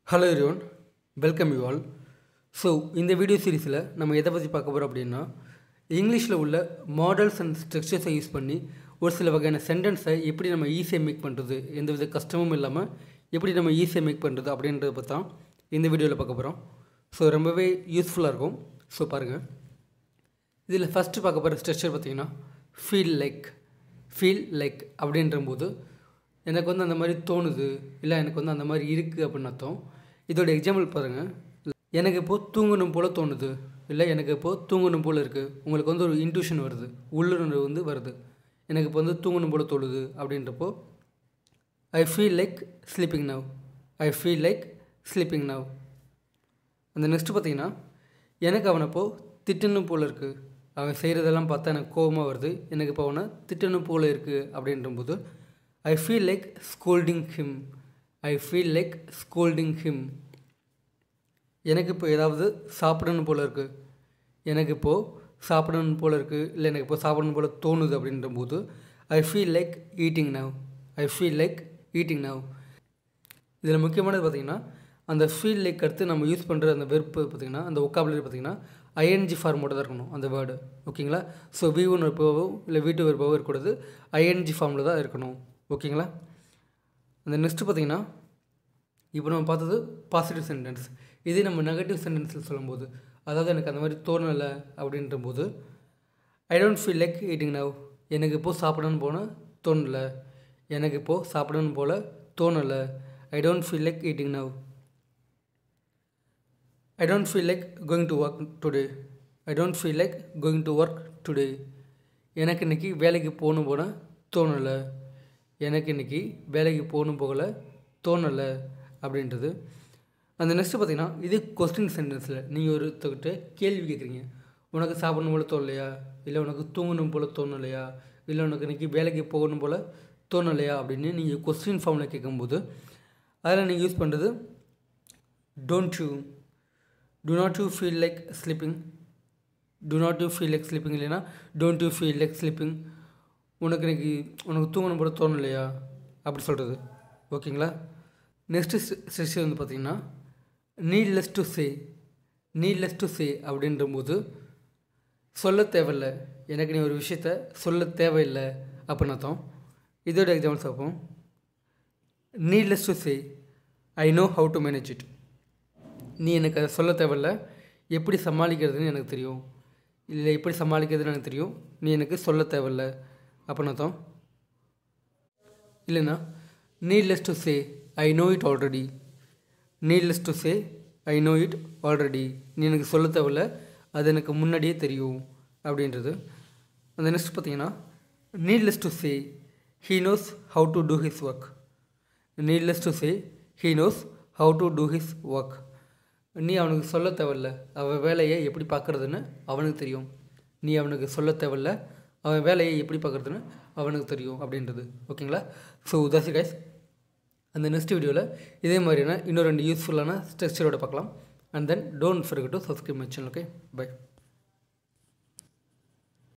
Hello everyone, welcome you all. So, இந்த video சீரிஸில் நம்ம எதை பற்றி பார்க்க போகிறோம் அப்படின்னா இங்கிலீஷில் உள்ள மாடல்ஸ் அண்ட் ஸ்ட்ரக்சர்ஸை யூஸ் பண்ணி ஒரு சில வகையான சென்டென்ஸை எப்படி நம்ம ஈஸியாக மேக் பண்ணுறது, எந்த வித கஷ்டமும் இல்லாமல் எப்படி நம்ம ஈஸியாக மேக் பண்ணுறது அப்படின்றத பற்றி தான் இந்த வீடியோவில் பார்க்க போகிறோம். ஸோ ரொம்பவே யூஸ்ஃபுல்லாக இருக்கும். ஸோ பாருங்கள், இதில் ஃபஸ்ட்டு பார்க்க போகிற ஸ்ட்ரக்சர் பார்த்திங்கன்னா ஃபீல் லைக் அப்படின்றபோது எனக்கு வந்து அந்த மாதிரி தோணுது, இல்லை எனக்கு வந்து அந்த மாதிரி இருக்குது அப்படின்னு அர்த்தம். இதோட எக்ஸாம்பிள் பாருங்கள். எனக்கு இப்போது தூங்கணும் போல் தோணுது, இல்லை எனக்கு இப்போது தூங்கணும் போல் இருக்குது. உங்களுக்கு வந்து ஒரு இன்ட்யூஷன் வருது, உள்ளுணர்வு வந்து வருது. எனக்கு இப்போ வந்து தூங்கணும் போல் தோணுது அப்படின்றப்போ I feel like sleeping now. அந்த நெக்ஸ்ட்டு பார்த்திங்கன்னா எனக்கு அவனப்போ திட்டணும் போல் இருக்குது, அவன் செய்கிறதெல்லாம் பார்த்தா எனக்கு கோபமாக வருது, எனக்கு இப்போ அவனை திட்டணும் போல் இருக்குது அப்படின்றபோது I feel like scolding him. எனக்கு இப்போ ஏதாவது சாப்பிடணும் போல் இருக்குது, இல்லை எனக்கு இப்போ சாப்பிடணும் போல் தோணுது அப்படின்றபோது I feel like eating now. இதில் முக்கியமானது பார்த்திங்கன்னா அந்த ஃபீல் லைக் அடுத்து நம்ம யூஸ் பண்ணுற அந்த வெர்ப்பு பார்த்திங்கன்னா அந்த ஒக்காபுலரி பார்த்திங்கன்னா ஐஎன்ஜி ஃபார்மோட தான் இருக்கணும் அந்த வேர்டு. ஓகேங்களா? ஸோ V1 வெர்பாவோ இல்லை V2 வெர்பாவோ இருக்கக்கூடாது, ஐஎன்ஜி ஃபார்மில் தான் இருக்கணும். ஓகேங்களா? அந்த நெக்ஸ்ட்டு பார்த்திங்கன்னா இப்போ நம்ம பார்த்தது பாசிட்டிவ் சென்டென்ஸ். இதே நம்ம நெகட்டிவ் சென்டென்ஸில் சொல்லும்போது, அதாவது எனக்கு அந்த மாதிரி தோணலை அப்படின்ற போது I don't feel like eating now. எனக்கு இப்போது சாப்பிடணும்னு போல் தோணலை. I don't feel like eating now. I don't feel like going to work today. எனக்கு இன்றைக்கி வேலைக்கு போகணும் போல தோணலை அப்படின்றது. அந்த நெக்ஸ்ட்டு பார்த்திங்கன்னா இது கொஸ்டின் சென்டென்ஸில் நீங்கள் ஒருத்தர்கிட்ட கேள்வி கேட்குறீங்க. உனக்கு சாப்பிடணும் போல் தோணலையா, இல்லை உனக்கு தூங்கணும் போல் தோணலையா, இல்லை உனக்கு இன்றைக்கி வேலைக்கு போகணும் போல் தோணலையா அப்படின்னு நீங்கள் கொஸ்டின் ஃபார்மில் கேட்கும்போது அதில் நீங்கள் யூஸ் பண்ணுறது do not you feel like sleeping இல்லைன்னா don't you feel like sleeping, உனக்கு தூங்கணும் போல தோணலையா அப்படி சொல்கிறது. ஓகேங்களா? நெக்ஸ்ட்டு ஸ்ட்ரக்சர் வந்து பார்த்திங்கன்னா நீட்லெஸ் டு சே அப்படின்றபோது சொல்ல தேவையில்லை, எனக்கு நீ ஒரு விஷயத்த சொல்ல தேவையில்லை அப்படின்னு அர்த்தம். இதோட எக்ஸாம்பிள்ஸ் பார்ப்போம். Needless to say I know how to manage it. நீ எனக்கு அதை சொல்ல தேவையில்லை, எப்படி சமாளிக்கிறதுன்னு எனக்கு தெரியும், நீ எனக்கு சொல்ல தேவையில்லை அப்படின்னு அர்த்தம். இல்லைன்னா needless to say I know it already. நீ எனக்கு சொல்ல தேவையில்ல, அது எனக்கு முன்னாடியே தெரியும் அப்படின்றது. அந்த நெக்ஸ்ட் பார்த்திங்கன்னா needless to say he knows how to do his work. நீ அவனுக்கு சொல்ல தேவையில்ல, அவன் வேலையை எப்படி பார்க்குறதுன்னு அவனுக்கு தெரியும். அப்படின்றது. ஓகேங்களா? So that's it guys. அந்த நெக்ஸ்ட் வீடியோவில் இதே மாதிரியான இன்னொரு 2 யூஸ்ஃபுல்லான ஸ்ட்ரக்சரோட பார்க்கலாம். And then don't forget to subscribe my channel. Okay, by.